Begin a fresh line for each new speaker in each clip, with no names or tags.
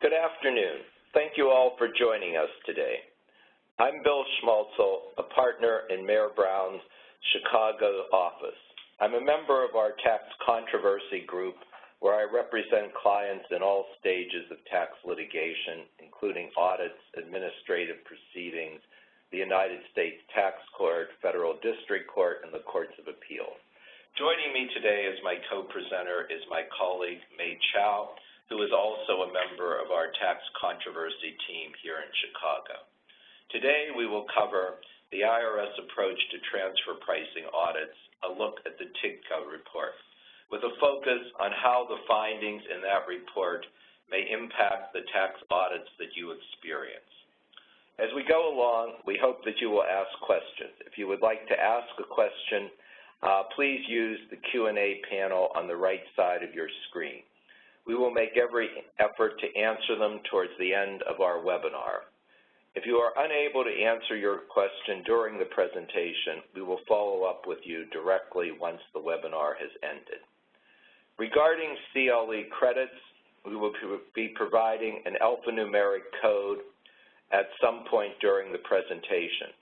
Good afternoon. Thank you all for joining us today. I'm Bill Schmaltzel, a partner in Mayor Brown's Chicago office. I'm a member of our tax controversy group where I represent clients in all stages of tax litigation, including audits, administrative proceedings, the United States Tax Court, Federal District Court, and the Courts of Appeal. Joining me today as my co-presenter is my colleague, Mei Chow, who is also a member of our tax controversy team here in Chicago. Today, we will cover the IRS approach to transfer pricing audits, a look at the TIGTA report, with a focus on how the findings in that report may impact the tax audits that you experience. As we go along, we hope that you will ask questions. If you would like to ask a question, please use the Q&A panel on the right side of your screen. We will make every effort to answer them towards the end of our webinar. If you are unable to answer your question during the presentation, we will follow up with you directly once the webinar has ended. Regarding CLE credits, we will be providing an alphanumeric code at some point during the presentation.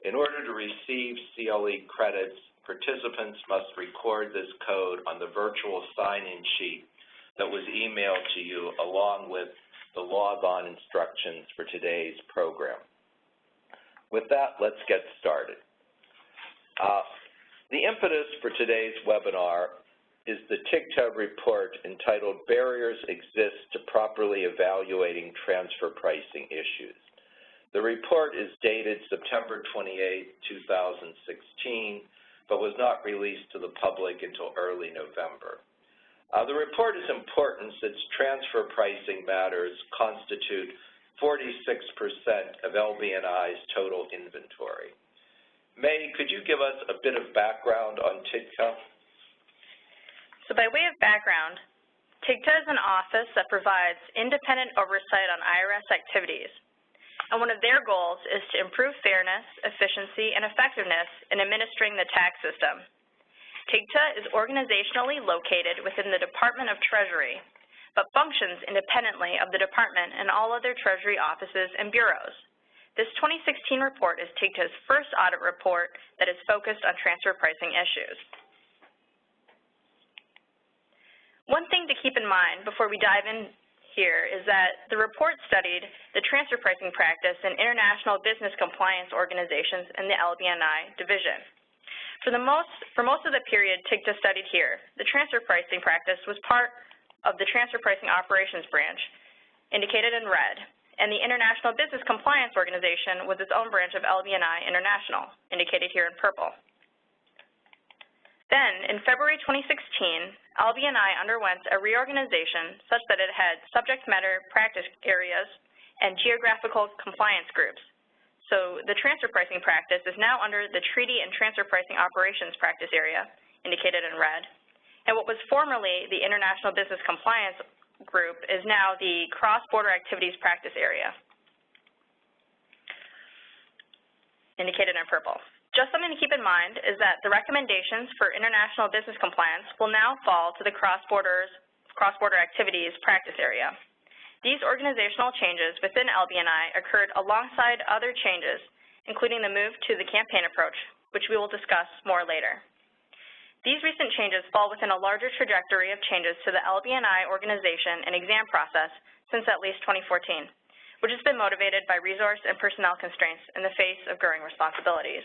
In order to receive CLE credits, participants must record this code on the virtual sign-in sheet that was emailed to you along with the log-on instructions for today's program. With that, let's get started. The impetus for today's webinar is the TIGTA report entitled Barriers Exist to Properly Evaluating Transfer Pricing Issues. The report is dated September 28, 2016, but was not released to the public until early November. The report is important since transfer pricing matters constitute 46% of LB&I's total inventory. May, could you give us a bit of background on TIGTA?
So by way of background, TIGTA is an office that provides independent oversight on IRS activities. And one of their goals is to improve fairness, efficiency, and effectiveness in administering the tax system. TIGTA is organizationally located within the Department of Treasury, but functions independently of the department and all other Treasury offices and bureaus. This 2016 report is TIGTA's first audit report that is focused on transfer pricing issues. One thing to keep in mind before we dive in here is that the report studied the transfer pricing practice in international business compliance organizations in the LB&I division. For most of the period TIGTA studied here, the transfer pricing practice was part of the Transfer Pricing Operations Branch, indicated in red, and the International Business Compliance Organization was its own branch of LB&I International, indicated here in purple. Then, in February 2016, LB&I underwent a reorganization such that it had subject matter practice areas and geographical compliance groups. So the transfer pricing practice is now under the Treaty and Transfer Pricing Operations practice area, indicated in red, and what was formerly the International Business Compliance Group is now the Cross-Border Activities practice area, indicated in purple. Just something to keep in mind is that the recommendations for international business compliance will now fall to the cross-border activities practice area. These organizational changes within LB&I occurred alongside other changes, including the move to the campaign approach, which we will discuss more later. These recent changes fall within a larger trajectory of changes to the LB&I organization and exam process since at least 2014, which has been motivated by resource and personnel constraints in the face of growing responsibilities.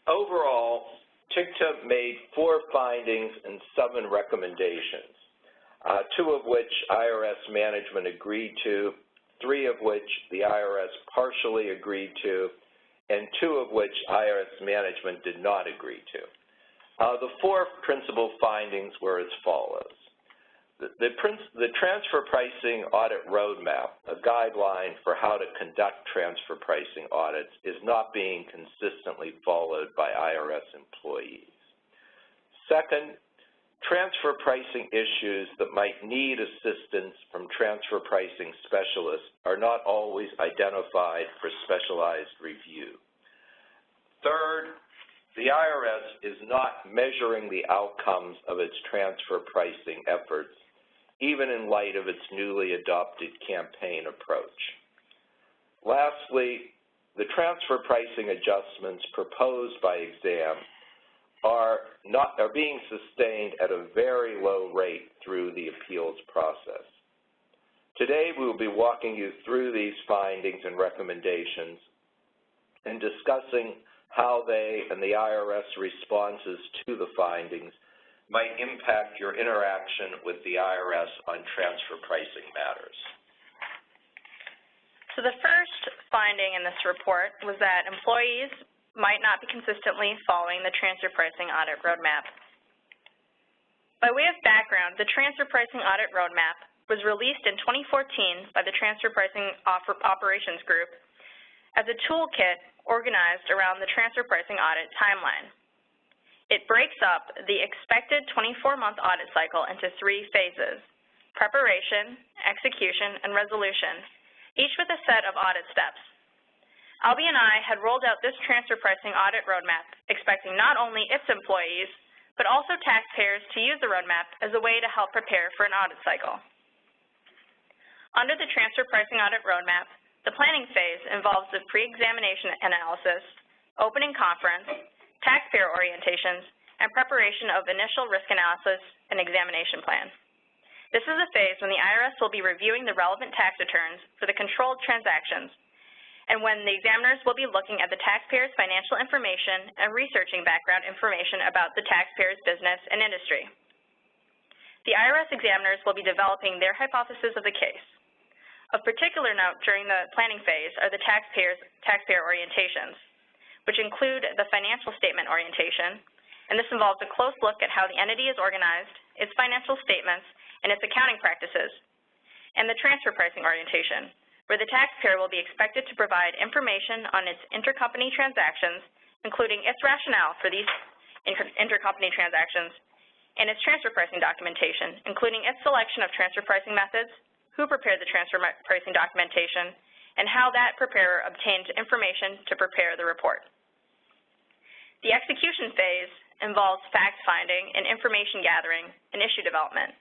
Overall, TIGTA made 4 findings and 7 recommendations. 2 of which IRS management agreed to, 3 of which the IRS partially agreed to, and 2 of which IRS management did not agree to. The 4 principal findings were as follows. The transfer pricing audit roadmap, a guideline for how to conduct transfer pricing audits, is not being consistently followed by IRS employees. Second, transfer pricing issues that might need assistance from transfer pricing specialists are not always identified for specialized review. Third, the IRS is not measuring the outcomes of its transfer pricing efforts even in light of its newly adopted campaign approach. Lastly, the transfer pricing adjustments proposed by exam are being sustained at a very low rate through the appeals process. Today, we will be walking you through these findings and recommendations and discussing how they and the IRS responses to the findings might impact your interaction with the IRS on transfer pricing matters.
So the first finding in this report was that employees might not be consistently following the transfer pricing audit roadmap. By way of background, the transfer pricing audit roadmap was released in 2014 by the Transfer Pricing Operations Group as a toolkit organized around the transfer pricing audit timeline. It breaks up the expected 24-month audit cycle into 3 phases: preparation, execution, and resolution, each with a set of audit steps. LB&I had rolled out this transfer pricing audit roadmap expecting not only its employees, but also taxpayers to use the roadmap as a way to help prepare for an audit cycle. Under the transfer pricing audit roadmap, the planning phase involves the pre-examination analysis, opening conference, taxpayer orientations, and preparation of initial risk analysis and examination plan. This is a phase when the IRS will be reviewing the relevant tax returns for the controlled transactions, and when the examiners will be looking at the taxpayer's financial information and researching background information about the taxpayer's business and industry. The IRS examiners will be developing their hypothesis of the case. Of particular note during the planning phase are the taxpayer orientations, which include the financial statement orientation, and this involves a close look at how the entity is organized, its financial statements, and its accounting practices, and the transfer pricing orientation, where the taxpayer will be expected to provide information on its intercompany transactions, including its rationale for these intercompany transactions, and its transfer pricing documentation, including its selection of transfer pricing methods, who prepared the transfer pricing documentation, and how that preparer obtained information to prepare the report. The execution phase involves fact-finding and information gathering and issue development.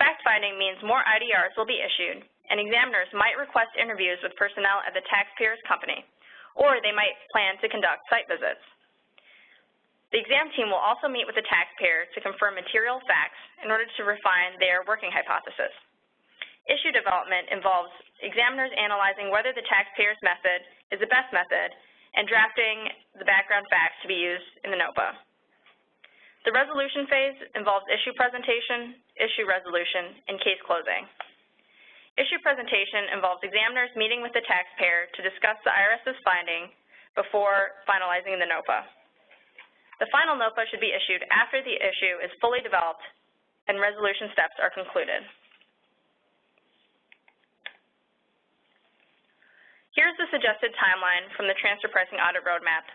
Fact-finding means more IDRs will be issued, and examiners might request interviews with personnel at the taxpayer's company, or they might plan to conduct site visits. The exam team will also meet with the taxpayer to confirm material facts in order to refine their working hypothesis. Issue development involves examiners analyzing whether the taxpayer's method is the best method and drafting the background facts to be used in the NOPA. The resolution phase involves issue presentation, issue resolution, and case closing. Issue presentation involves examiners meeting with the taxpayer to discuss the IRS's finding before finalizing the NOPA. The final NOPA should be issued after the issue is fully developed and resolution steps are concluded. Here's the suggested timeline from the Transfer Pricing Audit Roadmap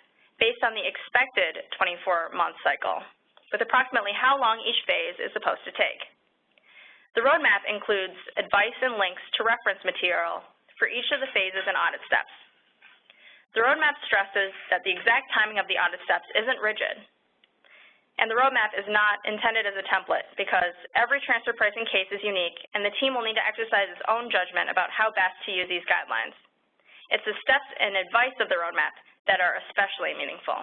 based on the expected 24-month cycle, with approximately how long each phase is supposed to take. The roadmap includes advice and links to reference material for each of the phases and audit steps. The roadmap stresses that the exact timing of the audit steps isn't rigid, and the roadmap is not intended as a template because every transfer pricing case is unique and the team will need to exercise its own judgment about how best to use these guidelines. It's the steps and advice of the roadmap that are especially meaningful.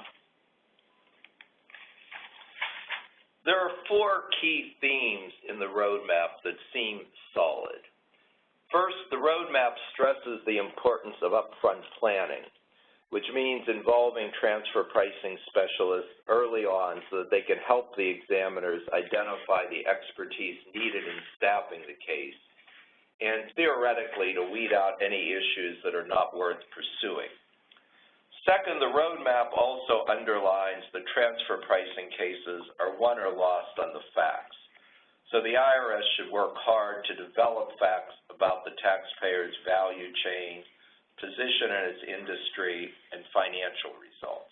There are 4 key themes in the roadmap that seem solid. First, the roadmap stresses the importance of upfront planning, which means involving transfer pricing specialists early on so that they can help the examiners identify the expertise needed in staffing the case, and theoretically to weed out any issues that are not worth pursuing. Second, the roadmap also underlines that transfer pricing cases are won or lost on the facts. So the IRS should work hard to develop facts about the taxpayer's value chain, position in its industry, and financial results.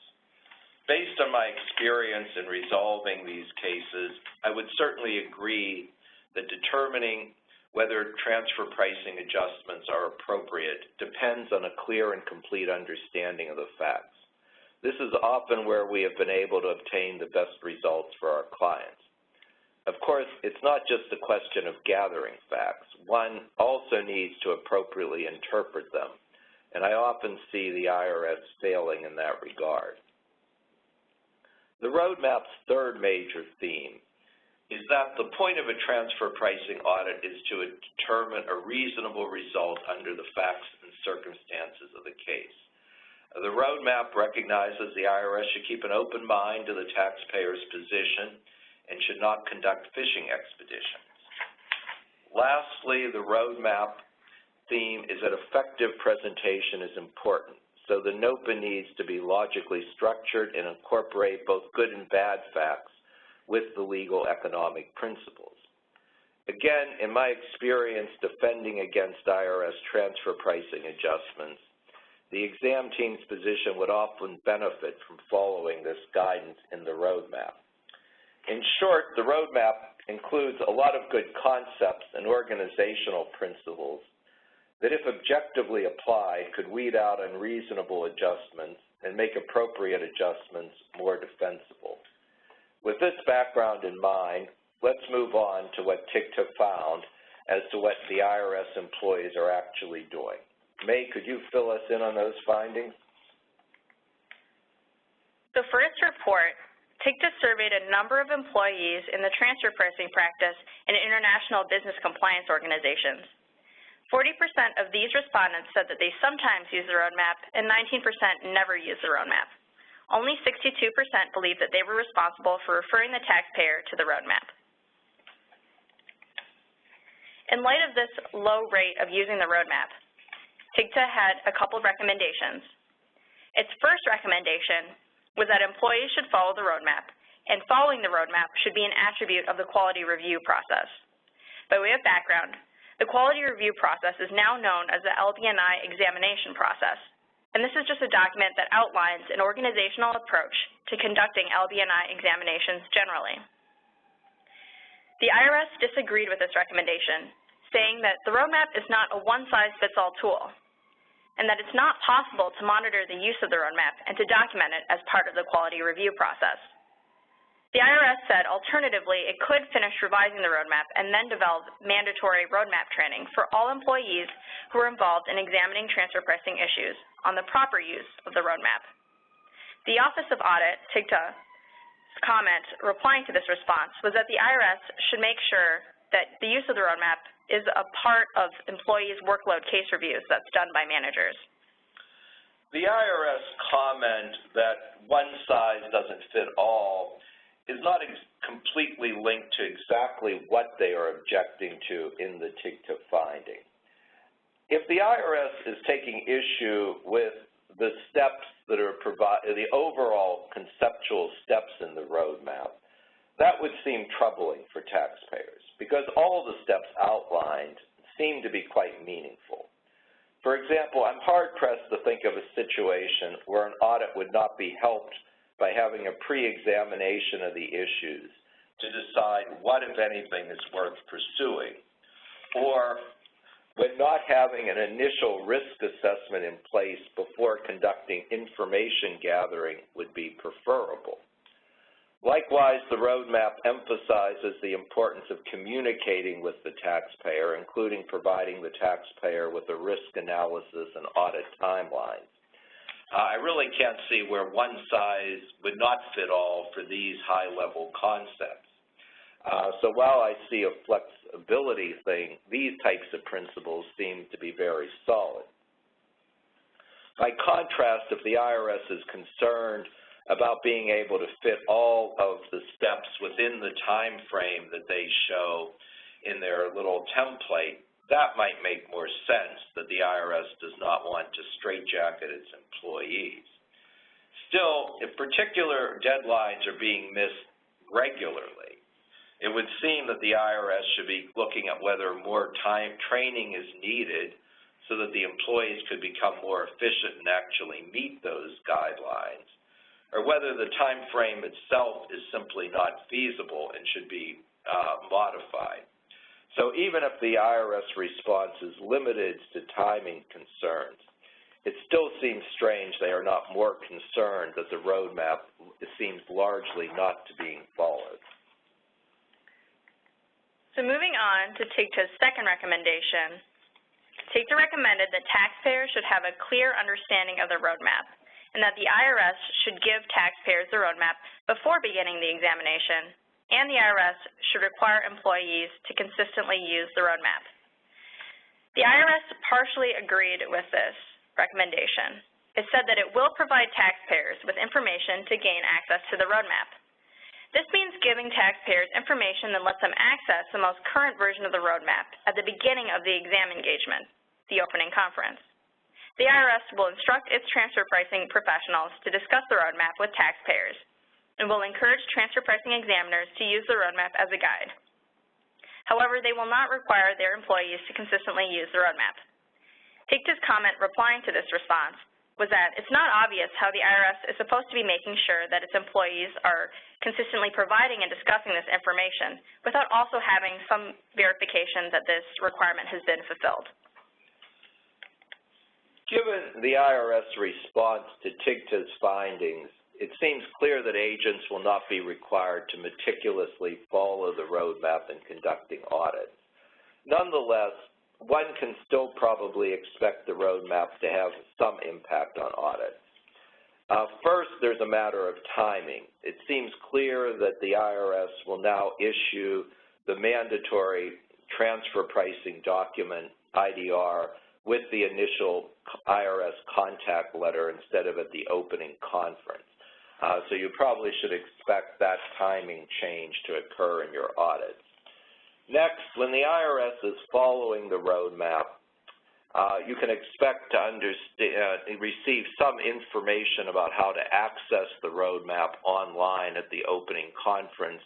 Based on my experience in resolving these cases, I would certainly agree that determining whether transfer pricing adjustments are appropriate depends on a clear and complete understanding of the facts. This is often where we have been able to obtain the best results for our clients. Of course, it's not just a question of gathering facts. One also needs to appropriately interpret them, and I often see the IRS failing in that regard. The roadmap's third major theme is that the point of a transfer pricing audit is to determine a reasonable result under the facts and circumstances of the case. The roadmap recognizes the IRS should keep an open mind to the taxpayer's position and should not conduct fishing expeditions. Lastly, the roadmap theme is that effective presentation is important, so the NOPA needs to be logically structured and incorporate both good and bad facts with the legal economic principles. Again, in my experience defending against IRS transfer pricing adjustments, the exam team's position would often benefit from following this guidance in the roadmap. In short, the roadmap includes a lot of good concepts and organizational principles that, if objectively applied, could weed out unreasonable adjustments and make appropriate adjustments more defensible. With this background in mind, let's move on to what TIGTA found as to what the IRS employees are actually doing. May, could you fill us in on those findings?
So for its report, TIGTA surveyed a number of employees in the transfer pricing practice and international business compliance organizations. 40% of these respondents said that they sometimes use the roadmap, and 19% never use the roadmap. Only 62% believed that they were responsible for referring the taxpayer to the roadmap. In light of this low rate of using the roadmap, TIGTA had a couple of recommendations. Its first recommendation was that employees should follow the roadmap, and following the roadmap should be an attribute of the quality review process. By way of background, the quality review process is now known as the LB&I examination process, and this is just a document that outlines an organizational approach to conducting LB&I examinations generally. The IRS disagreed with this recommendation, saying that the roadmap is not a one-size-fits-all tool, and that it's not possible to monitor the use of the roadmap and to document it as part of the quality review process. The IRS said, alternatively, it could finish revising the roadmap and then develop mandatory roadmap training for all employees who are involved in examining transfer pricing issues on the proper use of the roadmap. The Office of Audit, TIGTA's comment replying to this response was that the IRS should make sure that the use of the roadmap is a part of employees' workload case reviews that's done by managers.
The IRS comment that one size doesn't fit all is not completely linked to exactly what they are objecting to in the TIGTA finding. If the IRS is taking issue with the steps that are provided, the overall conceptual steps in the roadmap, that would seem troubling for taxpayers because all the steps outlined seem to be quite meaningful. For example, I'm hard-pressed to think of a situation where an audit would not be helped by having a pre-examination of the issues to decide what, if anything, is worth pursuing, or when not having an initial risk assessment in place before conducting information gathering would be preferable. Likewise, the roadmap emphasizes the importance of communicating with the taxpayer, including providing the taxpayer with a risk analysis and audit timelines. I really can't see where one size would not fit all for these high-level concepts. So while I see a flexibility thing, these types of principles seem to be very solid. By contrast, if the IRS is concerned about being able to fit all of the steps within the time frame that they show in their little template, that might make more sense that the IRS does not want to straitjacket its employees. Still, if particular deadlines are being missed regularly, it would seem that the IRS should be looking at whether more training is needed so that the employees could become more efficient and actually meet those guidelines, or whether the time frame itself is simply not feasible and should be modified. So even if the IRS response is limited to timing concerns, it still seems strange they are not more concerned that the roadmap seems largely not to being followed.
So moving on to TIGTA's second recommendation, TIGTA recommended that taxpayers should have a clear understanding of the roadmap and that the IRS should give taxpayers the roadmap before beginning the examination, and the IRS should require employees to consistently use the roadmap. The IRS partially agreed with this recommendation. It said that it will provide taxpayers with information to gain access to the roadmap. This means giving taxpayers information that lets them access the most current version of the roadmap at the beginning of the exam engagement, the opening conference. The IRS will instruct its transfer pricing professionals to discuss the roadmap with taxpayers and will encourage transfer pricing examiners to use the roadmap as a guide. However, they will not require their employees to consistently use the roadmap. TIGTA's comment replying to this response was that it's not obvious how the IRS is supposed to be making sure that its employees are consistently providing and discussing this information without also having some verification that this requirement has been fulfilled.
Given the IRS response to TIGTA's findings, it seems clear that agents will not be required to meticulously follow the roadmap in conducting audits. Nonetheless, one can still probably expect the roadmap to have some impact on audits. First, there's a matter of timing. It seems clear that the IRS will now issue the mandatory transfer pricing document, IDR, with the initial IRS contact letter instead of at the opening conference. So you probably should expect that timing change to occur in your audits. Next, when the IRS is following the roadmap, you can expect to receive some information about how to access the roadmap online at the opening conference,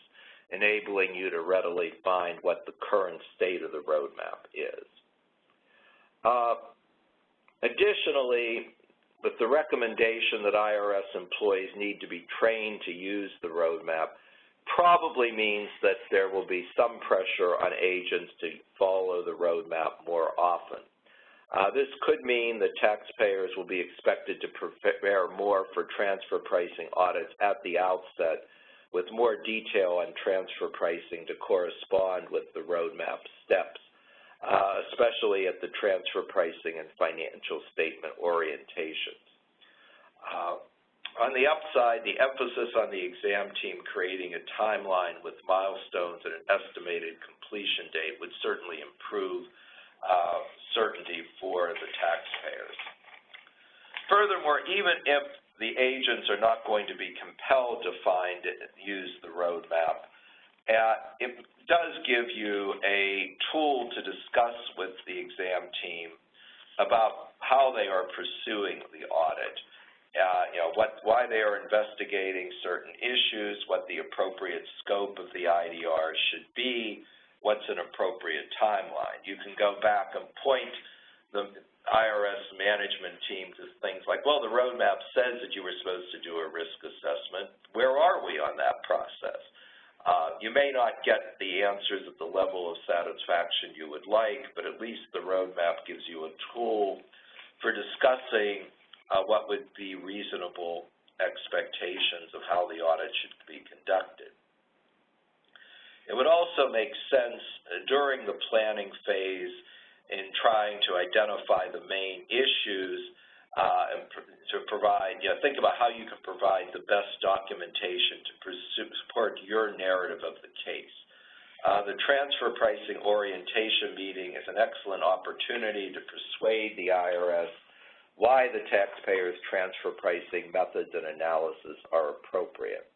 enabling you to readily find what the current state of the roadmap is. Additionally, with the recommendation that IRS employees need to be trained to use the roadmap, probably means that there will be some pressure on agents to follow the roadmap more often. This could mean that taxpayers will be expected to prepare more for transfer pricing audits at the outset, with more detail on transfer pricing to correspond with the roadmap steps, especially at the transfer pricing and financial statement orientations. On the upside, the emphasis on the exam team creating a timeline with milestones and an estimated completion date would certainly improve certainty for the taxpayers. Furthermore, even if the agents are not going to be compelled to use the roadmap, it does give you a tool to discuss with the exam team about how they are pursuing the audit. Why they are investigating certain issues, what the appropriate scope of the IDR should be, what's an appropriate timeline. You can go back and point the IRS management team to things like, well, the roadmap says that you were supposed to do a risk assessment. Where are we on that process? You may not get the answers at the level of satisfaction you would like, but at least the roadmap gives you a tool for discussing what would be reasonable expectations of how the audit should be conducted. It would also make sense during the planning phase in trying to identify the main issues and to provide, think about how you can provide the best documentation to support your narrative of the case. The transfer pricing orientation meeting is an excellent opportunity to persuade the IRS why the taxpayers' transfer pricing methods and analysis are appropriate.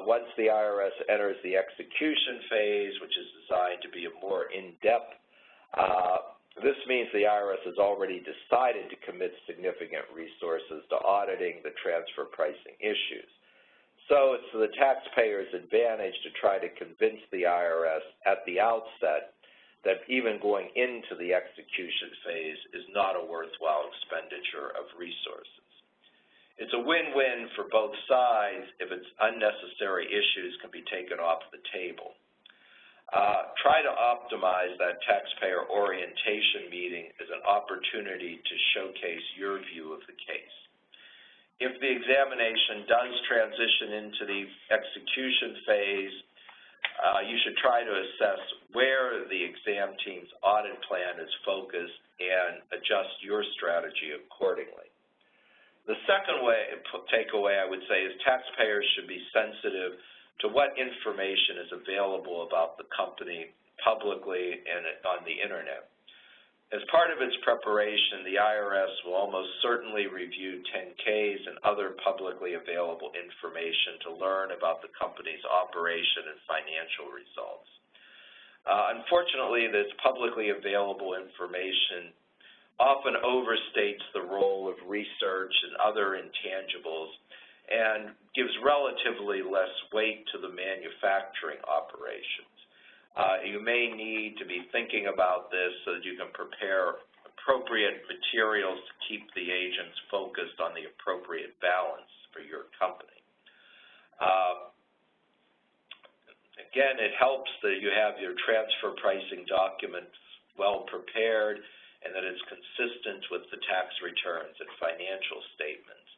Once the IRS enters the execution phase, which is designed to be a more in-depth, this means the IRS has already decided to commit significant resources to auditing the transfer pricing issues. So it's to the taxpayer's advantage to try to convince the IRS at the outset that even going into the execution phase is not a worthwhile expenditure of resources. It's a win-win for both sides if its unnecessary issues can be taken off the table. Try to optimize that taxpayer orientation meeting as an opportunity to showcase your view of the case. If the examination does transition into the execution phase, you should try to assess where the exam team's audit plan is focused and adjust your strategy accordingly. The second takeaway I would say is taxpayers should be sensitive to what information is available about the company publicly and on the internet. As part of its preparation, the IRS will almost certainly review 10-Ks and other publicly available information to learn about the company's operation and financial results. Unfortunately, this publicly available information often overstates the role of research and other intangibles and gives relatively less weight to the manufacturing operations. You may need to be thinking about this so that you can prepare appropriate materials to keep the agents focused on the appropriate balance for your company. Again, it helps that you have your transfer pricing documents well prepared and that it's consistent with the tax returns and financial statements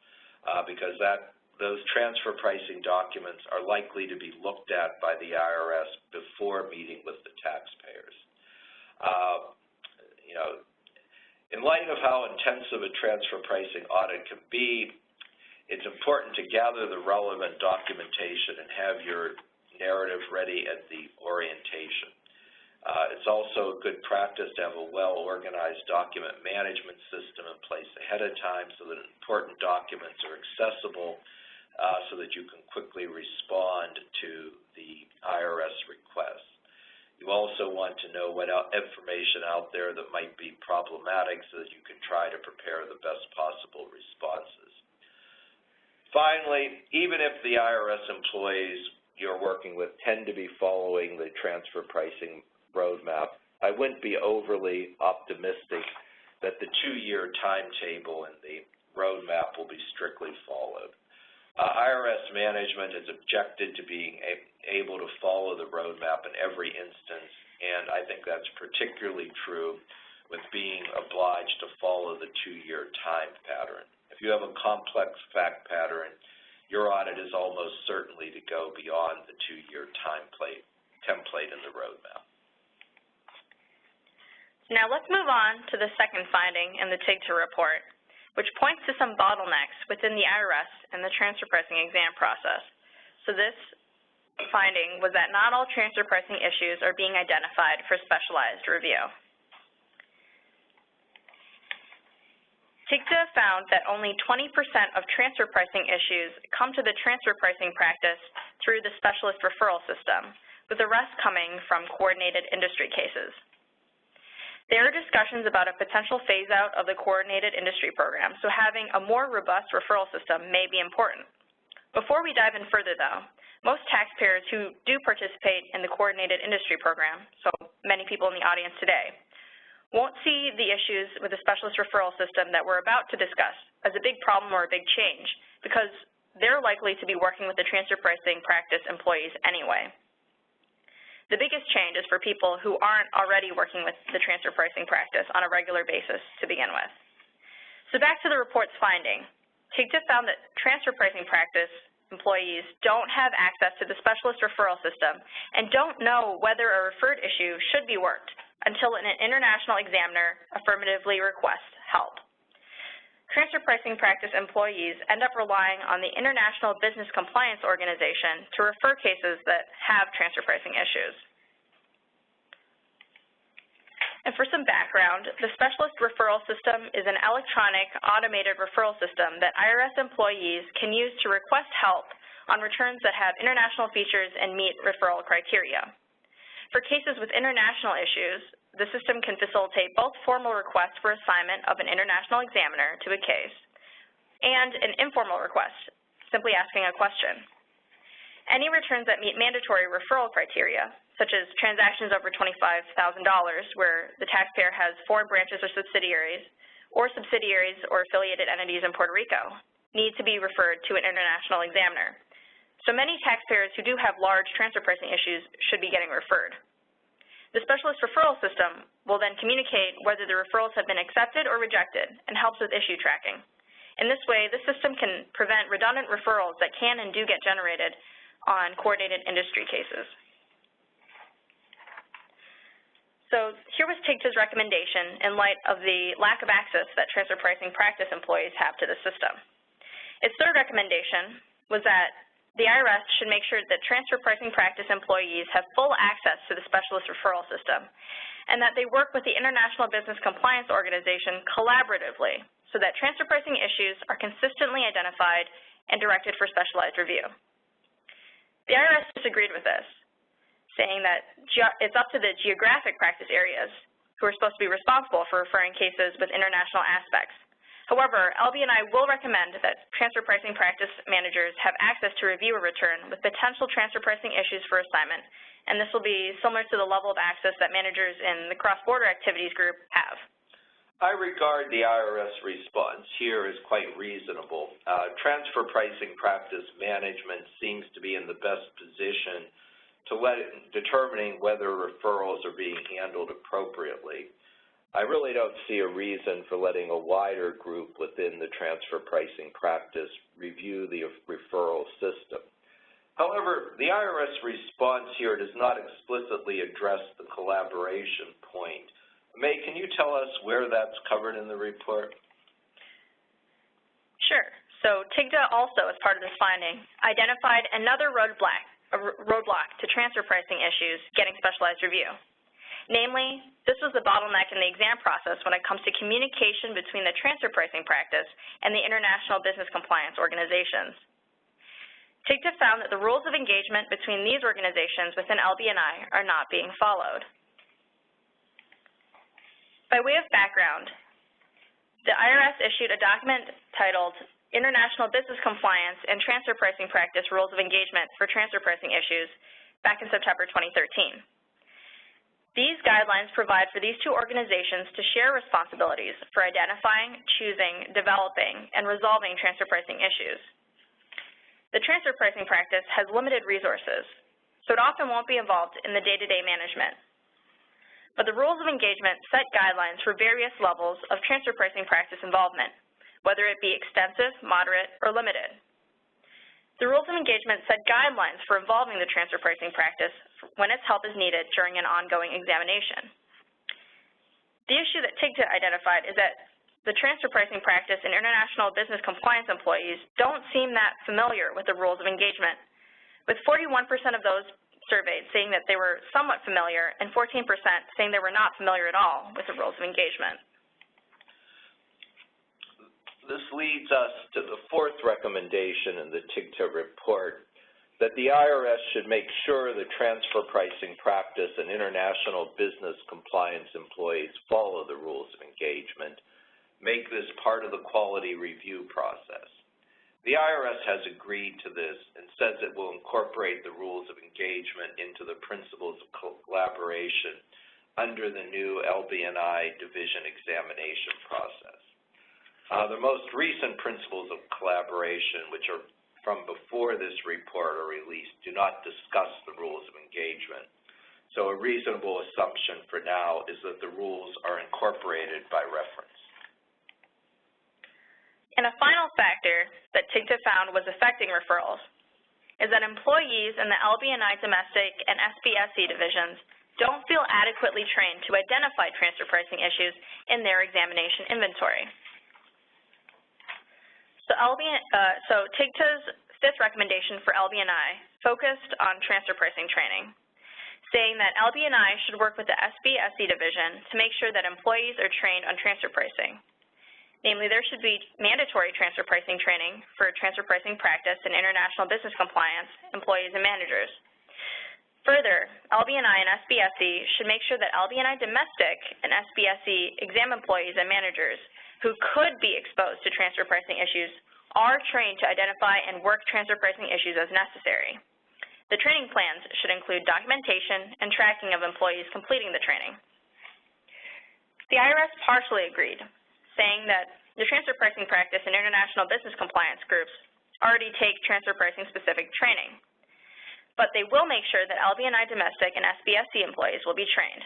because those transfer pricing documents are likely to be looked at by the IRS before meeting with the taxpayers. In light of how intensive a transfer pricing audit can be, it's important to gather the relevant documentation and have your narrative ready at the orientation. It's also a good practice to have a well-organized document management system in place ahead of time so that important documents are accessible so that you can quickly respond to the IRS requests. You also want to know what information out there that might be problematic so that you can try to prepare the best possible responses. Finally, even if the IRS employees you're working with tend to be following the transfer pricing roadmap, I wouldn't be overly optimistic that the 2-year timetable in the roadmap will be strictly followed. IRS management has objected to being able to follow the roadmap in every instance, and I think that's particularly true with being obliged to follow the 2-year time pattern. If you have a complex fact pattern, your audit is almost certainly to go beyond the 2-year template in the roadmap.
Now let's move on to the second finding in the TIGTA report, which points to some bottlenecks within the IRS and the transfer pricing exam process. So this finding was that not all transfer pricing issues are being identified for specialized review. TIGTA found that only 20% of transfer pricing issues come to the transfer pricing practice through the Specialist Referral System, with the rest coming from coordinated industry cases. There are discussions about a potential phase-out of the coordinated industry program, so having a more robust referral system may be important. Before we dive in further, though, most taxpayers who do participate in the coordinated industry program, so many people in the audience today, won't see the issues with the Specialist Referral System that we're about to discuss as a big problem or a big change, because they're likely to be working with the transfer pricing practice employees anyway. The biggest change is for people who aren't already working with the transfer pricing practice on a regular basis to begin with. So back to the report's finding. TIGTA found that transfer pricing practice employees don't have access to the Specialist Referral System and don't know whether a referred issue should be worked until an international examiner affirmatively requests help. Transfer pricing practice employees end up relying on the International Business Compliance Organization to refer cases that have transfer pricing issues. And for some background, the Specialist Referral System is an electronic, automated referral system that IRS employees can use to request help on returns that have international features and meet referral criteria. For cases with international issues, the system can facilitate both formal requests for assignment of an international examiner to a case and an informal request, simply asking a question. Any returns that meet mandatory referral criteria, such as transactions over $25,000 where the taxpayer has foreign branches or subsidiaries or affiliated entities in Puerto Rico, need to be referred to an international examiner. So many taxpayers who do have large transfer pricing issues should be getting referred. The Specialist Referral System will then communicate whether the referrals have been accepted or rejected and helps with issue tracking. In this way, the system can prevent redundant referrals that can and do get generated on coordinated industry cases. So here was TIGTA's recommendation in light of the lack of access that transfer pricing practice employees have to the system. Its third recommendation was that the IRS should make sure that transfer pricing practice employees have full access to the Specialist Referral System and that they work with the International Business Compliance Organization collaboratively so that transfer pricing issues are consistently identified and directed for specialized review. The IRS disagreed with this, saying that it's up to the geographic practice areas who are supposed to be responsible for referring cases with international aspects. However, LB&I will recommend that transfer pricing practice managers have access to review a return with potential transfer pricing issues for assignment, and this will be similar to the level of access that managers in the cross-border activities group have.
I regard the IRS response here as quite reasonable. Transfer pricing practice management seems to be in the best position to determining whether referrals are being handled appropriately. I really don't see a reason for letting a wider group within the transfer pricing practice review the referral system. However, the IRS response here does not explicitly address the collaboration point. May, can you tell us where that's covered in the report?
Sure. So TIGTA also, as part of this finding, identified another roadblock to transfer pricing issues getting specialized review. Namely, this was the bottleneck in the exam process when it comes to communication between the transfer pricing practice and the International Business Compliance Organizations. TIGTA found that the rules of engagement between these organizations within LB&I are not being followed. By way of background, the IRS issued a document titled International Business Compliance and Transfer Pricing Practice Rules of Engagement for Transfer Pricing Issues back in September 2013. These guidelines provide for these two organizations to share responsibilities for identifying, choosing, developing, and resolving transfer pricing issues. The transfer pricing practice has limited resources, so it often won't be involved in the day-to-day management. But the rules of engagement set guidelines for various levels of transfer pricing practice involvement, whether it be extensive, moderate, or limited. The rules of engagement set guidelines for involving the transfer pricing practice when its help is needed during an ongoing examination. The issue that TIGTA identified is that the transfer pricing practice and international business compliance employees don't seem that familiar with the rules of engagement, with 41% of those surveyed saying that they were somewhat familiar and 14% saying they were not familiar at all with the rules of engagement.
This leads us to the fourth recommendation in the TIGTA report, that the IRS should make sure the transfer pricing practice and international business compliance employees follow the rules of engagement, make this part of the quality review process. The IRS has agreed to this and says it will incorporate the rules of engagement into the principles of collaboration under the new LB&I division examination process. The most recent principles of collaboration, which are from before this report are released, do not discuss the rules of engagement. So a reasonable assumption for now is that the rules are incorporated by reference.
And a final factor that TIGTA found was affecting referrals is that employees in the LB&I domestic and SBSC divisions don't feel adequately trained to identify transfer pricing issues in their examination inventory. So TIGTA's fifth recommendation for LB&I focused on transfer pricing training, saying that LB&I should work with the SBSC division to make sure that employees are trained on transfer pricing. Namely, there should be mandatory transfer pricing training for transfer pricing practice and international business compliance employees and managers. Further, LB&I and SBSC should make sure that LB&I domestic and SBSC exam employees and managers who could be exposed to transfer pricing issues are trained to identify and work transfer pricing issues as necessary. The training plans should include documentation and tracking of employees completing the training. The IRS partially agreed, saying that the transfer pricing practice and international business compliance groups already take transfer pricing specific training, but they will make sure that LB&I domestic and SBSC employees will be trained.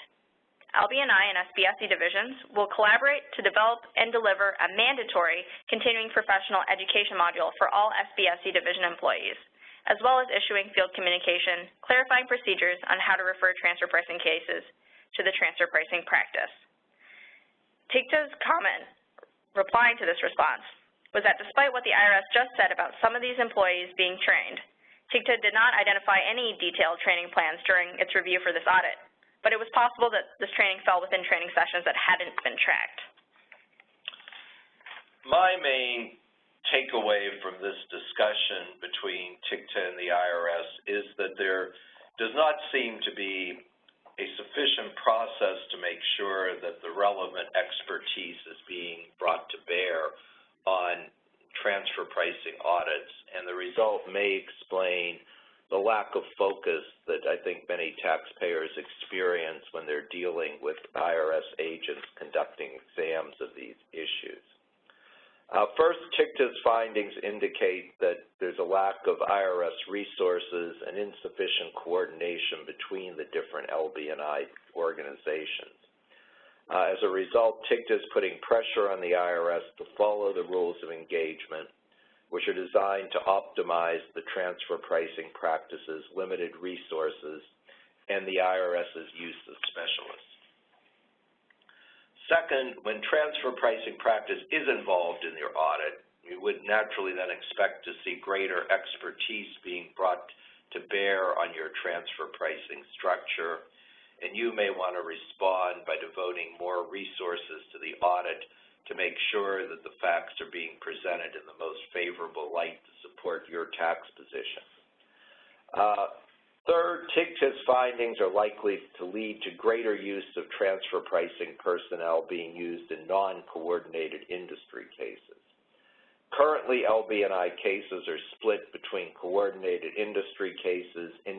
LB&I and SBSC divisions will collaborate to develop and deliver a mandatory continuing professional education module for all SBSC division employees, as well as issuing field communication, clarifying procedures on how to refer transfer pricing cases to the transfer pricing practice. TIGTA's comment replying to this response was that despite what the IRS just said about some of these employees being trained, TIGTA did not identify any detailed training plans during its review for this audit, but it was possible that this training fell within training sessions that hadn't been tracked.
My main takeaway from this discussion between TIGTA and the IRS is that there does not seem to be a sufficient process to make sure that the relevant expertise is being brought to bear on transfer pricing audits, and the result may explain the lack of focus that I think many taxpayers experience when they're dealing with IRS agents conducting exams of these issues. First, TIGTA's findings indicate that there's a lack of IRS resources and insufficient coordination between the different LB&I organizations. As a result, TIGTA is putting pressure on the IRS to follow the rules of engagement, which are designed to optimize the transfer pricing practices, limited resources, and the IRS's use of specialists. Second, when transfer pricing practice is involved in your audit, you would naturally then expect to see greater expertise being brought to bear on your transfer pricing structure, and you may want to respond by devoting more resources to the audit to make sure that the facts are being presented in the most favorable light to support your tax position. Third, TIGTA's findings are likely to lead to greater use of transfer pricing personnel being used in non-coordinated industry cases. Currently, LB&I cases are split between coordinated industry cases, and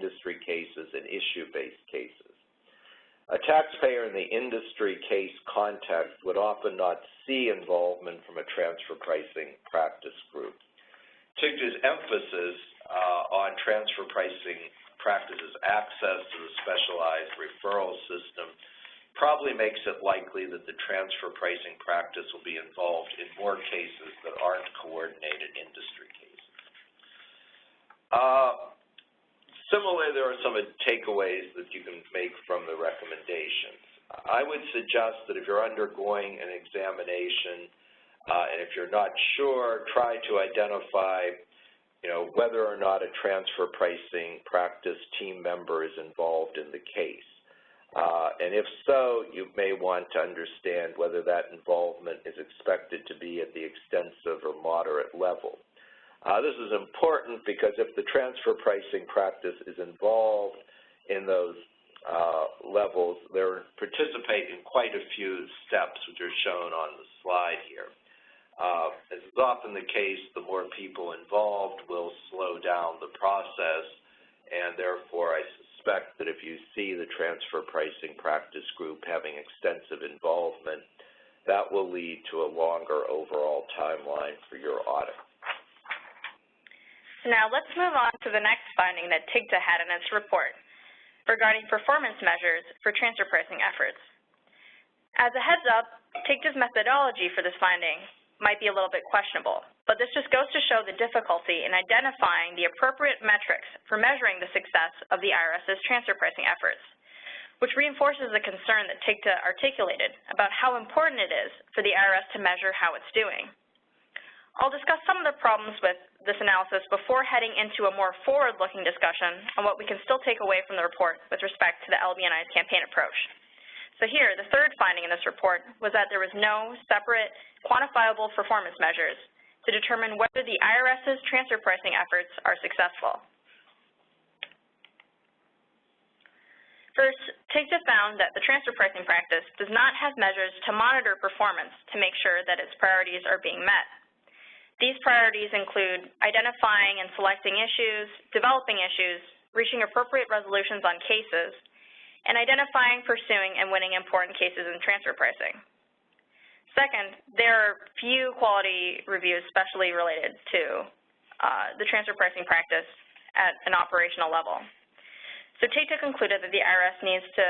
issue-based cases. A taxpayer in the industry case context would often not see involvement from a transfer pricing practice group. TIGTA's emphasis on transfer pricing practices access to the Specialized Referral System probably makes it likely that the transfer pricing practice will be involved in more cases that aren't coordinated industry cases. Similarly, there are some takeaways that you can make from the recommendations. I would suggest that if you're undergoing an examination and if you're not sure, try to identify whether or not a transfer pricing practice team member is involved in the case. And if so, you may want to understand whether that involvement is expected to be at the extensive or moderate level. This is important because if the transfer pricing practice is involved in those levels, they participate in quite a few steps, which are shown on the slide here. As is often the case, the more people involved will slow down the process, and therefore I suspect that if you see the transfer pricing practice group having extensive involvement, that will lead to a longer overall timeline for your audit.
So now let's move on to the next finding that TIGTA had in its report regarding performance measures for transfer pricing efforts. As a heads up, TIGTA's methodology for this finding might be a little bit questionable, but this just goes to show the difficulty in identifying the appropriate metrics for measuring the success of the IRS's transfer pricing efforts, which reinforces the concern that TIGTA articulated about how important it is for the IRS to measure how it's doing. I'll discuss some of the problems with this analysis before heading into a more forward-looking discussion on what we can still take away from the report with respect to the LB&I's campaign approach. So here, the third finding in this report was that there was no separate quantifiable performance measures to determine whether the IRS's transfer pricing efforts are successful. First, TIGTA found that the transfer pricing practice does not have measures to monitor performance to make sure that its priorities are being met. These priorities include identifying and selecting issues, developing issues, reaching appropriate resolutions on cases, and identifying, pursuing, and winning important cases in transfer pricing. Second, there are few quality reviews specially related to the transfer pricing practice at an operational level. So TIGTA concluded that the IRS needs to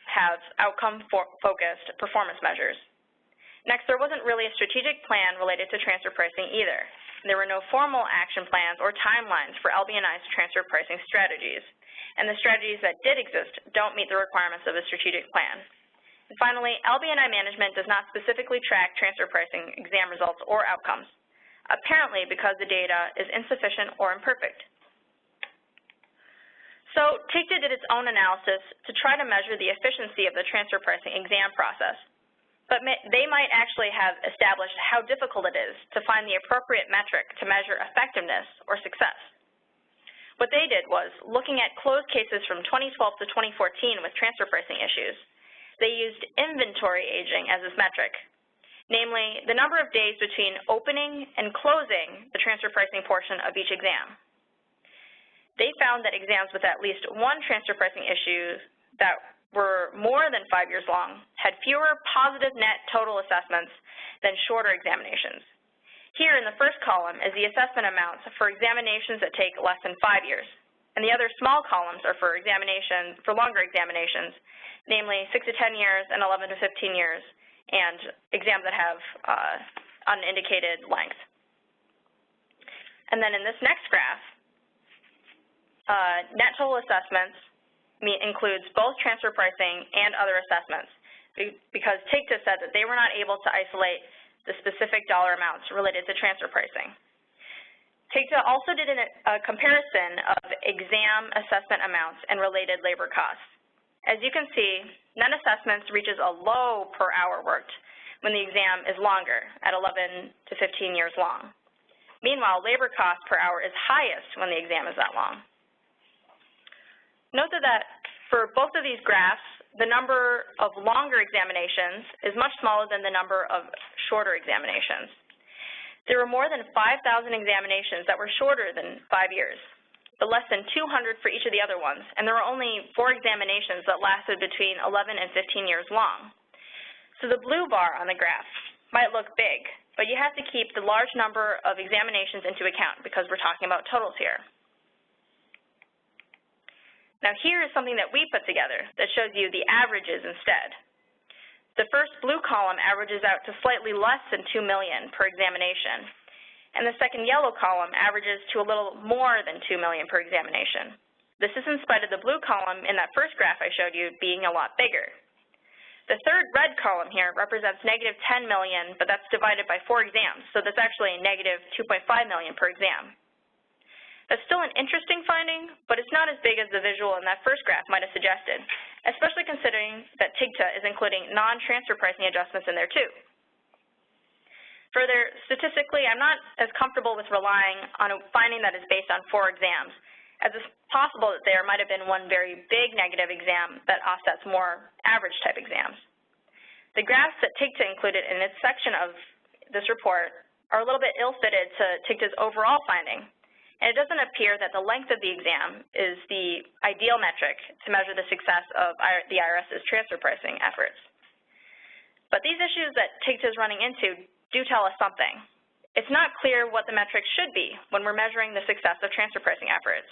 have outcome-focused performance measures. Next, there wasn't really a strategic plan related to transfer pricing either. There were no formal action plans or timelines for LB&I's transfer pricing strategies, and the strategies that did exist don't meet the requirements of a strategic plan. And finally, LB&I management does not specifically track transfer pricing exam results or outcomes, apparently because the data is insufficient or imperfect. So TIGTA did its own analysis to try to measure the efficiency of the transfer pricing exam process, but they might actually have established how difficult it is to find the appropriate metric to measure effectiveness or success. What they did was, looking at closed cases from 2012 to 2014 with transfer pricing issues, they used inventory aging as this metric, namely the number of days between opening and closing the transfer pricing portion of each exam. They found that exams with at least one transfer pricing issue that were more than 5 years long had fewer positive net total assessments than shorter examinations. Here in the first column is the assessment amounts for examinations that take less than 5 years, and the other small columns are for longer examinations, namely 6 to 10 years and 11 to 15 years, and exams that have unindicated length. And then in this next graph, net total assessments includes both transfer pricing and other assessments, because TIGTA said that they were not able to isolate the specific dollar amounts related to transfer pricing. TIGTA also did a comparison of exam assessment amounts and related labor costs. As you can see, net assessments reaches a low per hour worked when the exam is longer, at 11 to 15 years long. Meanwhile, labor cost per hour is highest when the exam is that long. Note that for both of these graphs, the number of longer examinations is much smaller than the number of shorter examinations. There were more than 5,000 examinations that were shorter than 5 years, but less than 200 for each of the other ones, and there were only 4 examinations that lasted between 11 and 15 years long. So the blue bar on the graph might look big, but you have to keep the large number of examinations into account because we're talking about totals here. Now here is something that we put together that shows you the averages instead. The first blue column averages out to slightly less than $2 million per examination, and the second yellow column averages to a little more than $2 million per examination. This is in spite of the blue column in that first graph I showed you being a lot bigger. The third red column here represents negative $10 million, but that's divided by 4 exams, so that's actually negative $2.5 million per exam. That's still an interesting finding, but it's not as big as the visual in that first graph might have suggested, especially considering that TIGTA is including non-transfer pricing adjustments in there too. Further, statistically, I'm not as comfortable with relying on a finding that is based on 4 exams, as it's possible that there might have been one very big negative exam that offsets more average type exams. The graphs that TIGTA included in its section of this report are a little bit ill-fitted to TIGTA's overall finding, and it doesn't appear that the length of the exam is the ideal metric to measure the success of the IRS's transfer pricing efforts. But these issues that TIGTA is running into do tell us something. It's not clear what the metric should be when we're measuring the success of transfer pricing efforts.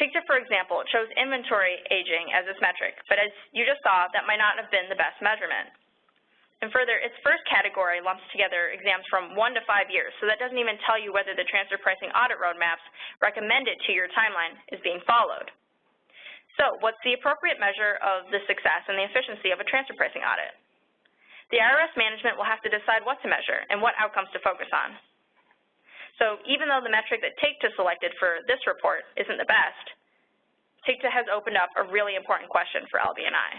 TIGTA, for example, chose inventory aging as its metric, but as you just saw, that might not have been the best measurement. And further, its first category lumps together exams from 1 to 5 years, so that doesn't even tell you whether the transfer pricing audit roadmaps recommended to your timeline is being followed. So what's the appropriate measure of the success and the efficiency of a transfer pricing audit? The IRS management will have to decide what to measure and what outcomes to focus on. So even though the metric that TIGTA selected for this report isn't the best, TIGTA has opened up a really important question for LB&I.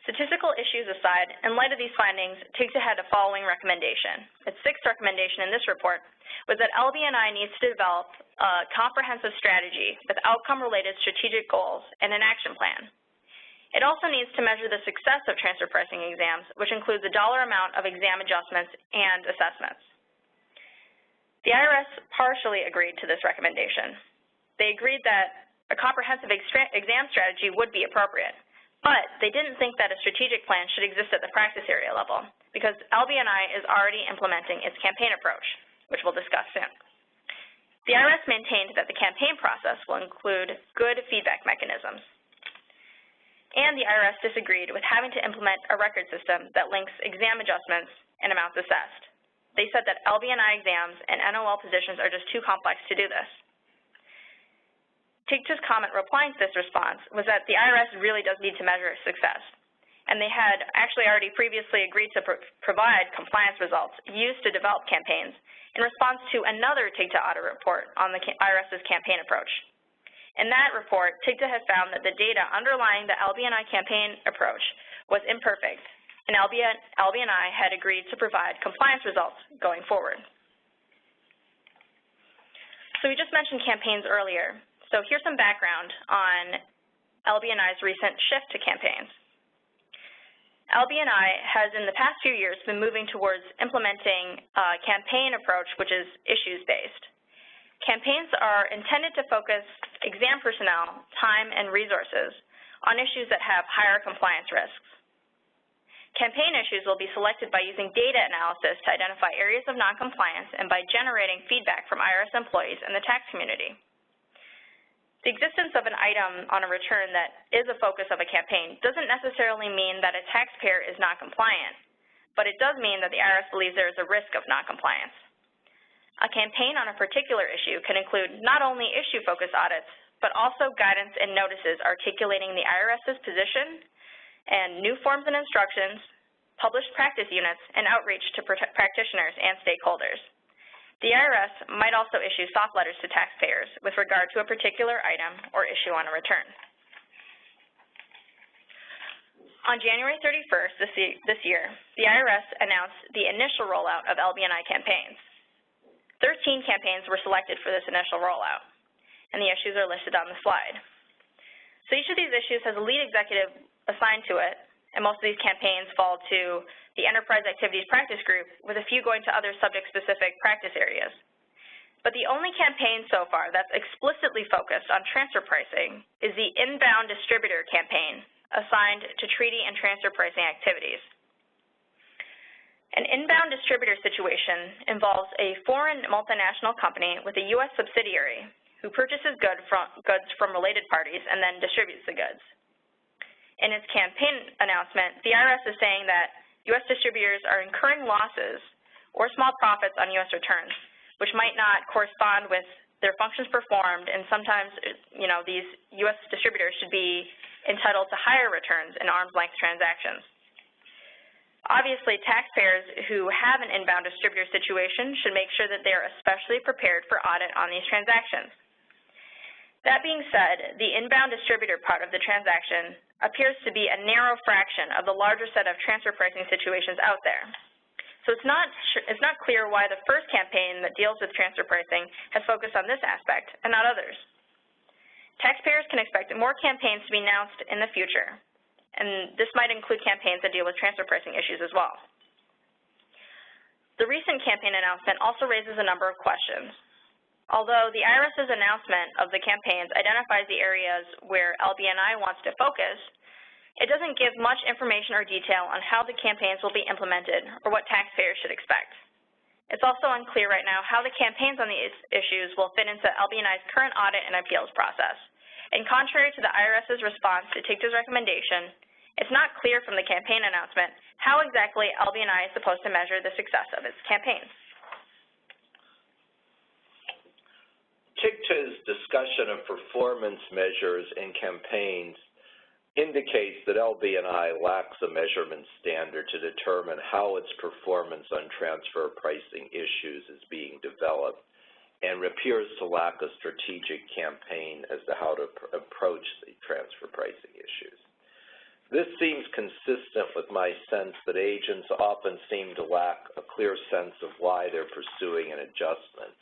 Statistical issues aside, in light of these findings, TIGTA had the following recommendation. Its 6th recommendation in this report was that LB&I needs to develop a comprehensive strategy with outcome-related strategic goals and an action plan. It also needs to measure the success of transfer pricing exams, which includes the dollar amount of exam adjustments and assessments. The IRS partially agreed to this recommendation. They agreed that a comprehensive exam strategy would be appropriate, but they didn't think that a strategic plan should exist at the practice area level because LB&I is already implementing its campaign approach, which we'll discuss soon. The IRS maintained that the campaign process will include good feedback mechanisms. And the IRS disagreed with having to implement a record system that links exam adjustments and amounts assessed. They said that LB&I exams and NOL positions are just too complex to do this. TIGTA's comment replying to this response was that the IRS really does need to measure success, and they had actually already previously agreed to provide compliance results used to develop campaigns in response to another TIGTA audit report on the IRS's campaign approach. In that report, TIGTA had found that the data underlying the LB&I campaign approach was imperfect, and LB&I had agreed to provide compliance results going forward. So we just mentioned campaigns earlier. So here's some background on LB&I's recent shift to campaigns. LB&I has in the past few years been moving towards implementing a campaign approach which is issues-based. Campaigns are intended to focus exam personnel, time, and resources on issues that have higher compliance risks. Campaign issues will be selected by using data analysis to identify areas of noncompliance and by generating feedback from IRS employees and the tax community. The existence of an item on a return that is a focus of a campaign doesn't necessarily mean that a taxpayer is not compliant, but it does mean that the IRS believes there is a risk of noncompliance. A campaign on a particular issue can include not only issue-focused audits, but also guidance and notices articulating the IRS's position and new forms and instructions, published practice units, and outreach to practitioners and stakeholders. The IRS might also issue soft letters to taxpayers with regard to a particular item or issue on a return. On January 31st this year, the IRS announced the initial rollout of LB&I campaigns. 13 campaigns were selected for this initial rollout, and the issues are listed on the slide. So each of these issues has a lead executive assigned to it, and most of these campaigns fall to the Enterprise Activities Practice Group, with a few going to other subject-specific practice areas. But the only campaign so far that's explicitly focused on transfer pricing is the Inbound Distributor campaign, assigned to treaty and transfer pricing activities. An inbound distributor situation involves a foreign multinational company with a U.S. subsidiary who purchases goods from related parties and then distributes the goods. In its campaign announcement, the IRS is saying that U.S. distributors are incurring losses or small profits on U.S. returns, which might not correspond with their functions performed, and sometimes, these U.S. distributors should be entitled to higher returns in arm's-length transactions. Obviously, taxpayers who have an inbound distributor situation should make sure that they are especially prepared for audit on these transactions. That being said, the inbound distributor part of the transaction appears to be a narrow fraction of the larger set of transfer pricing situations out there. So it's not clear why the first campaign that deals with transfer pricing has focused on this aspect and not others. Taxpayers can expect more campaigns to be announced in the future, and this might include campaigns that deal with transfer pricing issues as well. The recent campaign announcement also raises a number of questions. Although the IRS's announcement of the campaigns identifies the areas where LB&I wants to focus, it doesn't give much information or detail on how the campaigns will be implemented or what taxpayers should expect. It's also unclear right now how the campaigns on these issues will fit into LB&I's current audit and appeals process. And contrary to the IRS's response to TIGTA's recommendation, it's not clear from the campaign announcement how exactly LB&I is supposed to measure the success of its campaigns.
TIGTA's discussion of performance measures in campaigns indicates that LB&I lacks a measurement standard to determine how its performance on transfer pricing issues is being developed, and appears to lack a strategic campaign as to how to approach the transfer pricing issues. This seems consistent with my sense that agents often seem to lack a clear sense of why they're pursuing an adjustment.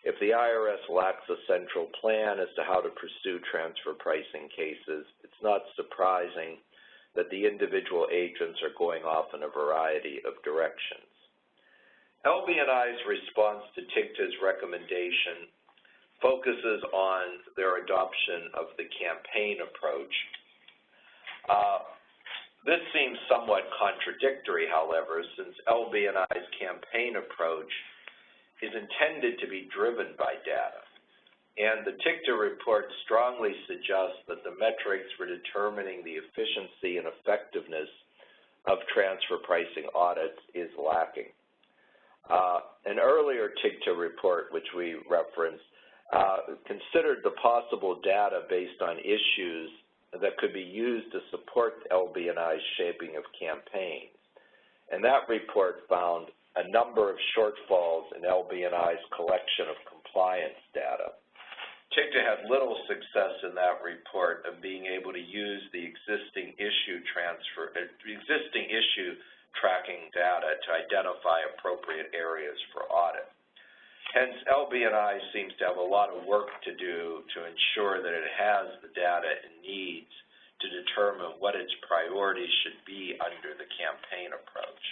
If the IRS lacks a central plan as to how to pursue transfer pricing cases, it's not surprising that the individual agents are going off in a variety of directions. LB&I's response to TIGTA's recommendation focuses on their adoption of the campaign approach. This seems somewhat contradictory, however, since LB&I's campaign approach is intended to be driven by data. And the TIGTA report strongly suggests that the metrics for determining the efficiency and effectiveness of transfer pricing audits is lacking. An earlier TIGTA report, which we referenced, considered the possible data based on issues that could be used to support LB&I's shaping of campaigns. And that report found a number of shortfalls in LB&I's collection of compliance data. TIGTA had little success in that report of being able to use the existing issue tracking data to identify appropriate areas for audit. Hence, LB&I seems to have a lot of work to do to ensure that it has the data it needs to determine what its priorities should be under the campaign approach.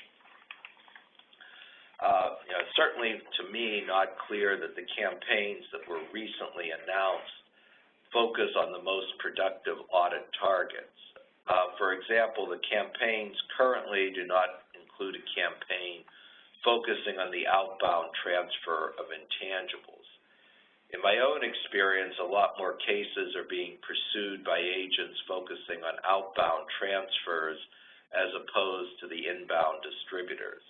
Certainly, to me, not clear that the campaigns that were recently announced focus on the most productive audit targets. For example, the campaigns currently do not include a campaign focusing on the outbound transfer of intangibles. In my own experience, a lot more cases are being pursued by agents focusing on outbound transfers as opposed to the inbound distributors.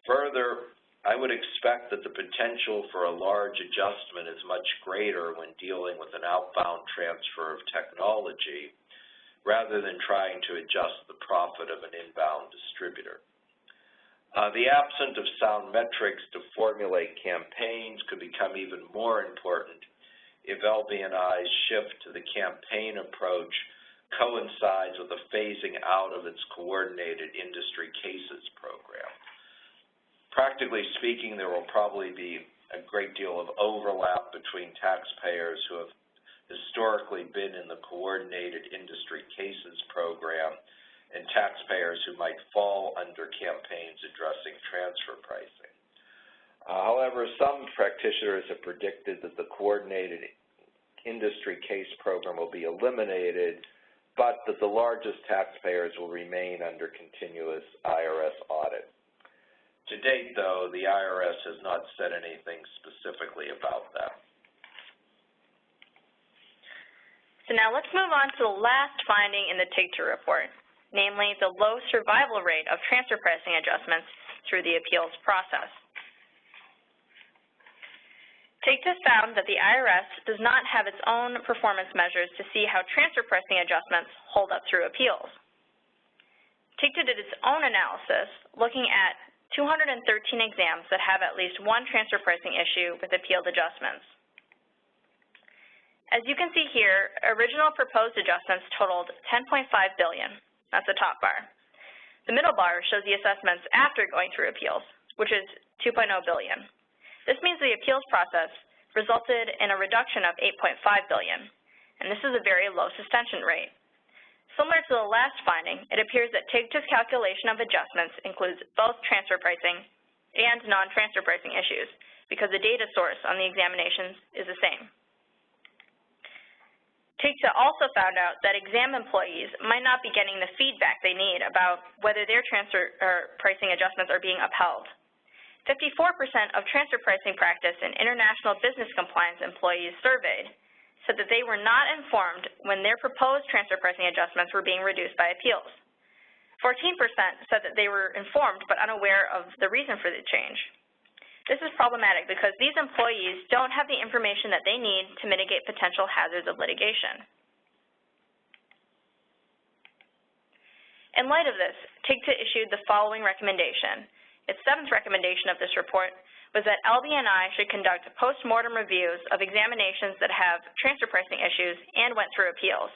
Further, I would expect that the potential for a large adjustment is much greater when dealing with an outbound transfer of technology rather than trying to adjust the profit of an inbound distributor. The absence of sound metrics to formulate campaigns could become even more important if LB&I's shift to the campaign approach coincides with the phasing out of its coordinated industry cases program. Practically speaking, there will probably be a great deal of overlap between taxpayers who have historically been in the coordinated industry cases program and taxpayers who might fall under campaigns addressing transfer pricing. However, some practitioners have predicted that the coordinated industry case program will be eliminated, but that the largest taxpayers will remain under continuous IRS audit. To date, though, the IRS has not said anything specifically about that.
So now let's move on to the last finding in the TIGTA report, namely the low survival rate of transfer pricing adjustments through the appeals process. TIGTA found that the IRS does not have its own performance measures to see how transfer pricing adjustments hold up through appeals. TIGTA did its own analysis looking at 213 exams that have at least one transfer pricing issue with appealed adjustments. As you can see here, original proposed adjustments totaled $10.5 billion. That's the top bar. The middle bar shows the assessments after going through appeals, which is $2.0 billion. This means the appeals process resulted in a reduction of $8.5 billion, and this is a very low sustention rate. Similar to the last finding, it appears that TIGTA's calculation of adjustments includes both transfer pricing and non-transfer pricing issues because the data source on the examinations is the same. TIGTA also found out that exam employees might not be getting the feedback they need about whether their transfer pricing adjustments are being upheld. 54% of transfer pricing practice and international business compliance employees surveyed said that they were not informed when their proposed transfer pricing adjustments were being reduced by appeals. 14% said that they were informed but unaware of the reason for the change. This is problematic because these employees don't have the information that they need to mitigate potential hazards of litigation. In light of this, TIGTA issued the following recommendation. Its seventh recommendation of this report was that LB&I should conduct post-mortem reviews of examinations that have transfer pricing issues and went through appeals.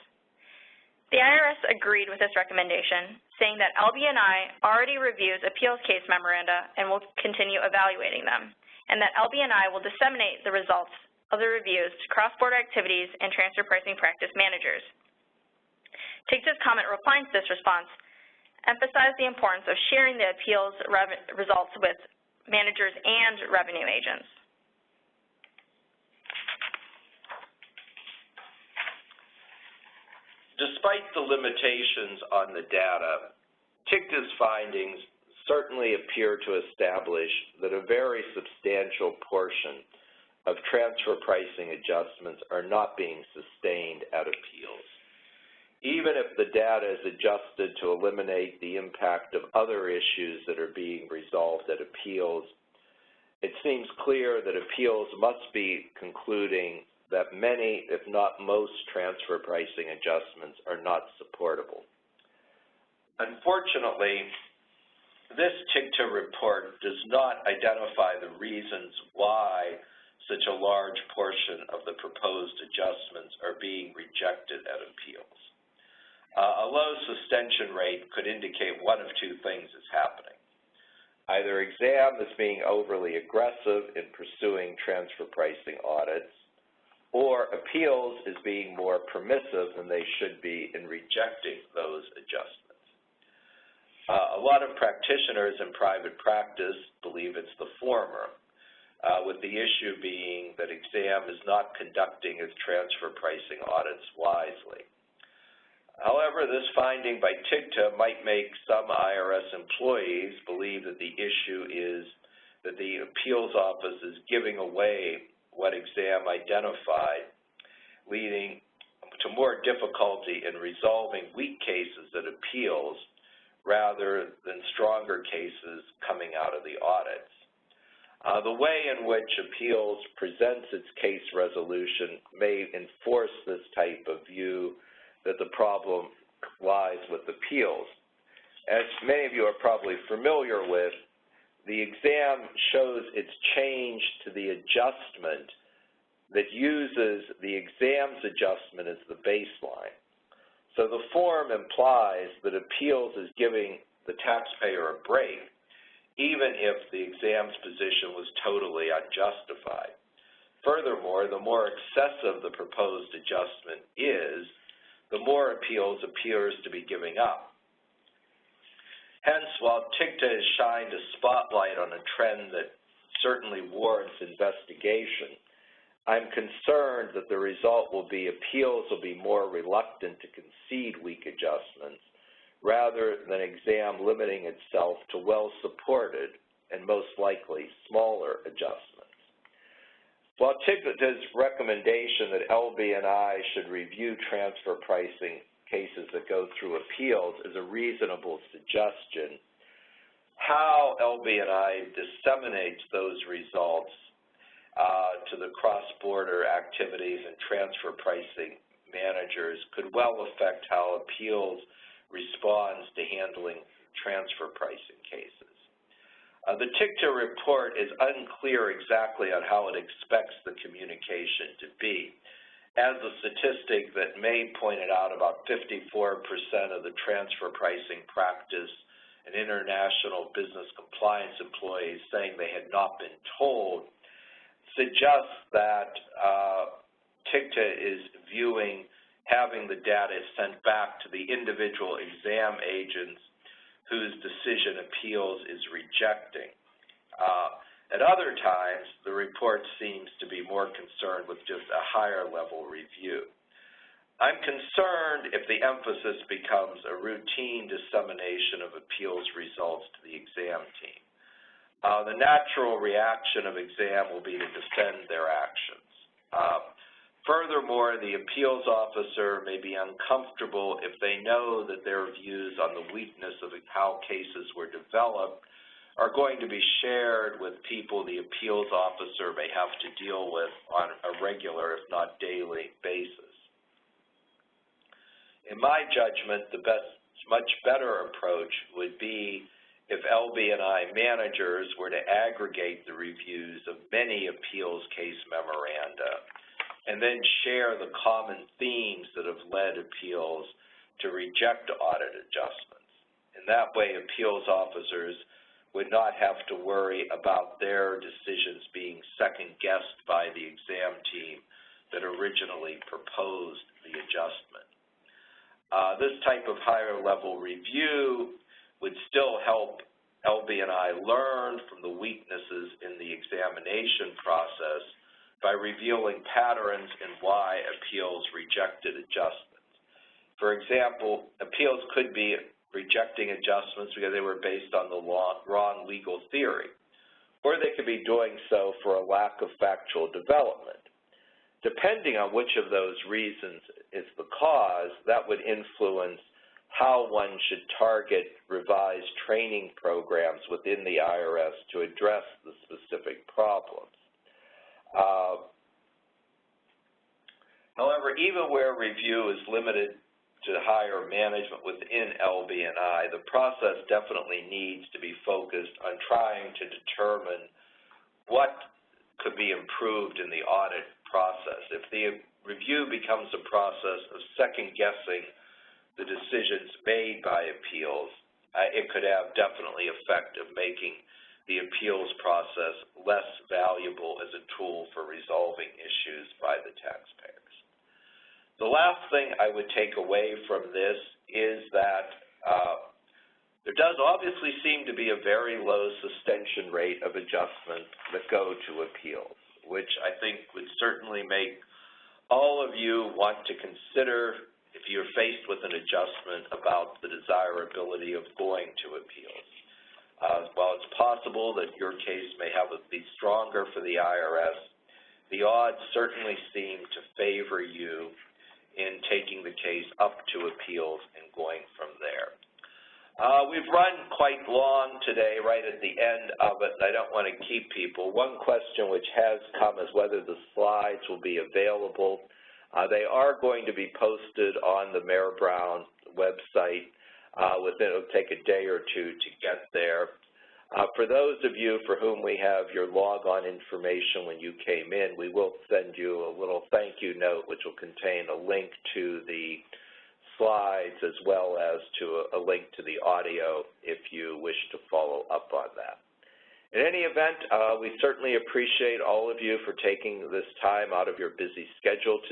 The IRS agreed with this recommendation, saying that LB&I already reviews appeals case memoranda and will continue evaluating them, and that LB&I will disseminate the results of the reviews to cross-border activities and transfer pricing practice managers. TIGTA's comment replying to this response emphasized the importance of sharing the appeals results with managers and revenue agents.
Despite the limitations on the data, TIGTA's findings certainly appear to establish that a very substantial portion of transfer pricing adjustments are not being sustained at appeals. Even if the data is adjusted to eliminate the impact of other issues that are being resolved at appeals, it seems clear that appeals must be concluding that many, if not most, transfer pricing adjustments are not supportable. Unfortunately, this TIGTA report does not identify the reasons why such a large portion of the proposed adjustments are being rejected at appeals. A low sustention rate could indicate one of two things is happening. Either exam is being overly aggressive in pursuing transfer pricing audits, or appeals is being more permissive than they should be in rejecting those adjustments. A lot of practitioners in private practice believe it's the former, with the issue being that exam is not conducting its transfer pricing audits wisely. However, this finding by TIGTA might make some IRS employees believe that the issue is that the appeals office is giving away what exam identified, leading to more difficulty in resolving weak cases at appeals rather than stronger cases coming out of the audits. The way in which appeals presents its case resolution may enforce this type of view that the problem lies with appeals. As many of you are probably familiar with, the exam shows its change to the adjustment that uses the exam's adjustment as the baseline. So the form implies that appeals is giving the taxpayer a break, even if the exam's position was totally unjustified. Furthermore, the more excessive the proposed adjustment is, the more appeals appears to be giving up. Hence, while TIGTA has shined a spotlight on a trend that certainly warrants investigation, I'm concerned that the result will be appeals will be more reluctant to concede weak adjustments rather than exam limiting itself to well-supported and most likely smaller adjustments. While TIGTA's recommendation that LB&I should review transfer pricing cases that go through appeals is a reasonable suggestion, how LB&I disseminates those results to the cross-border activities and transfer pricing managers could well affect how appeals responds to handling transfer pricing cases. The TIGTA report is unclear exactly on how it expects the communication to be. As a statistic that May pointed out, about 54% of the transfer pricing practice and international business compliance employees saying they had not been told suggests that TIGTA is viewing having the data sent back to the individual exam agents whose decision appeals is rejecting. At other times, the report seems to be more concerned with just a higher level review. I'm concerned if the emphasis becomes a routine dissemination of appeals results to the exam team. The natural reaction of exam will be to defend their actions. Furthermore, the appeals officer may be uncomfortable if they know that their views on the weakness of how cases were developed are going to be shared with people the appeals officer may have to deal with on a regular, if not daily, basis. In my judgment, the much better approach would be if LB&I managers were to aggregate the reviews of many appeals case memoranda and then share the common themes that have led appeals to reject audit adjustments. In that way, appeals officers would not have to worry about their decisions being second-guessed by the exam team that originally proposed the adjustment. This type of higher-level review would still help LB&I learn from the weaknesses in the examination process by revealing patterns in why appeals rejected adjustments. For example, appeals could be rejecting adjustments because they were based on the wrong legal theory, or they could be doing so for a lack of factual development. Depending on which of those reasons is the cause, that would influence how one should target revised training programs within the IRS to address the specific problems. However, even where review is limited to higher management within LB&I, the process definitely needs to be focused on trying to determine what could be improved in the audit process. If the review becomes a process of second-guessing the decisions made by appeals, it could have definitely effect of making the appeals process less valuable as a tool for resolving issues by the taxpayers. The last thing I would take away from this is that there does obviously seem to be a very low sustention rate of adjustments that go to appeals, which I think would certainly make all of you want to consider, if you're faced with an adjustment, about the desirability of going to appeals. While it's possible that your case may be stronger for the IRS, the odds certainly seem to favor you in taking the case up to appeals and going from there. We've run quite long today, right at the end of it, and I don't want to keep people. One question which has come is whether the slides will be available. They are going to be posted on the Mayor Brown website. It'll take a day or two to get there. For those of you for whom we have your log-on information when you came in, we will send you a little thank you note which will contain a link to the slides as well as to a link to the audio if you wish to follow up on that. In any event, we certainly appreciate all of you for taking this time out of your busy schedule today.